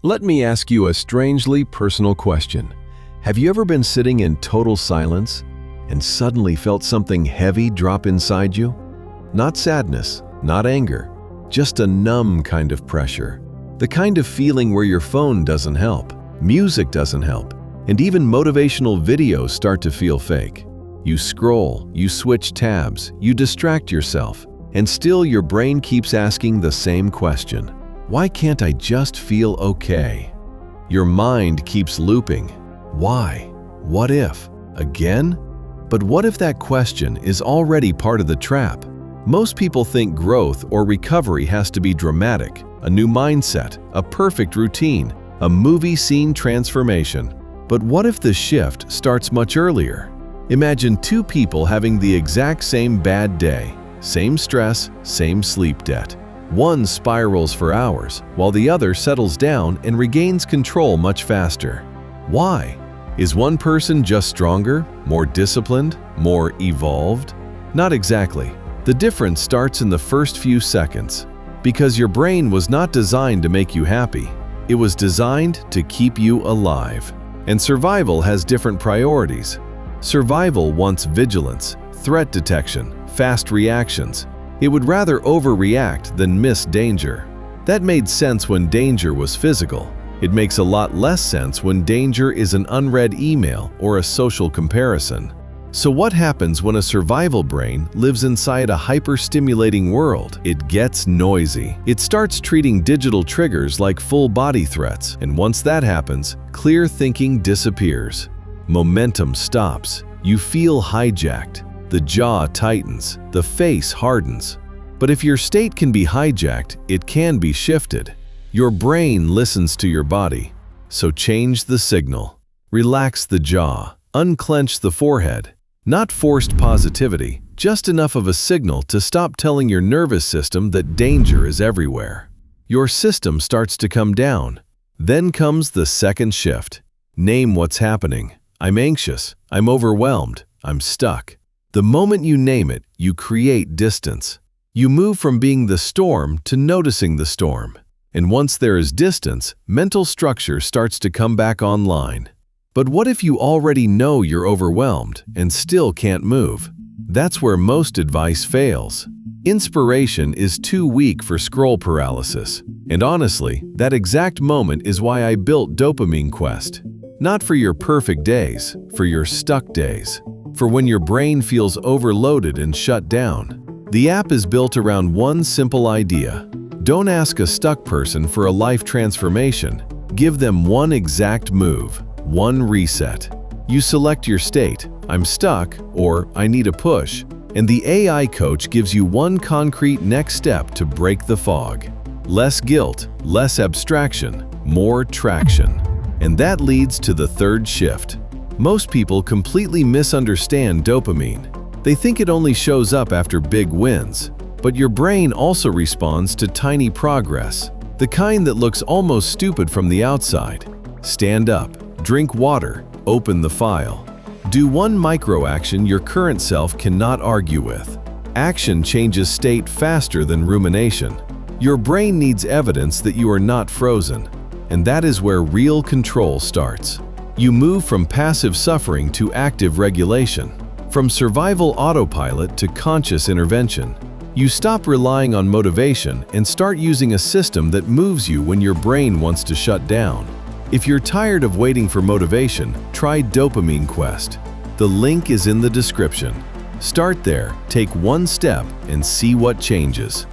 Let me ask you a strangely personal question. Have you ever been sitting in total silence and suddenly felt something heavy drop inside you? Not sadness, not anger, just a numb kind of pressure. The kind of feeling where your phone doesn't help, music doesn't help, and even motivational videos start to feel fake. You scroll, you switch tabs, you distract yourself, and still your brain keeps asking the same question. Why can't I just feel okay? Your mind keeps looping. Why? What if? Again? But what if that question is already part of the trap? Most people think growth or recovery has to be dramatic, a new mindset, a perfect routine, a movie scene transformation. But what if the shift starts much earlier? Imagine two people having the exact same bad day, same stress, same sleep debt. One spirals for hours, while the other settles down and regains control much faster. Why? Is one person just stronger, more disciplined, more evolved? Not exactly. The difference starts in the first few seconds. Because your brain was not designed to make you happy. It was designed to keep you alive. And survival has different priorities. Survival wants vigilance, threat detection, fast reactions. It would rather overreact than miss danger. That made sense when danger was physical. It makes a lot less sense when danger is an unread email or a social comparison. So what happens when a survival brain lives inside a hyper-stimulating world? It gets noisy. It starts treating digital triggers like full-body threats, and once that happens, clear thinking disappears. Momentum stops. You feel hijacked. The jaw tightens, the face hardens. But if your state can be hijacked, it can be shifted. Your brain listens to your body. So change the signal. Relax the jaw. Unclench the forehead. Not forced positivity, just enough of a signal to stop telling your nervous system that danger is everywhere. Your system starts to come down. Then comes the second shift. Name what's happening. I'm anxious. I'm overwhelmed. I'm stuck. The moment you name it, you create distance. You move from being the storm to noticing the storm. And once there is distance, mental structure starts to come back online. But what if you already know you're overwhelmed and still can't move? That's where most advice fails. Inspiration is too weak for scroll paralysis. And honestly, that exact moment is why I built Dopamine Quest. Not for your perfect days, for your stuck days. For when your brain feels overloaded and shut down. The app is built around one simple idea. Don't ask a stuck person for a life transformation. Give them one exact move, one reset. You select your state, I'm stuck, or I need a push, and the AI coach gives you one concrete next step to break the fog. Less guilt, less abstraction, more traction. And that leads to the third shift. Most people completely misunderstand dopamine. They think it only shows up after big wins. But your brain also responds to tiny progress, the kind that looks almost stupid from the outside. Stand up, drink water, open the file. Do one micro-action your current self cannot argue with. Action changes state faster than rumination. Your brain needs evidence that you are not frozen. And that is where real control starts. You move from passive suffering to active regulation, from survival autopilot to conscious intervention. You stop relying on motivation and start using a system that moves you when your brain wants to shut down. If you're tired of waiting for motivation, try Dopamine Quest. The link is in the description. Start there, take one step, and see what changes.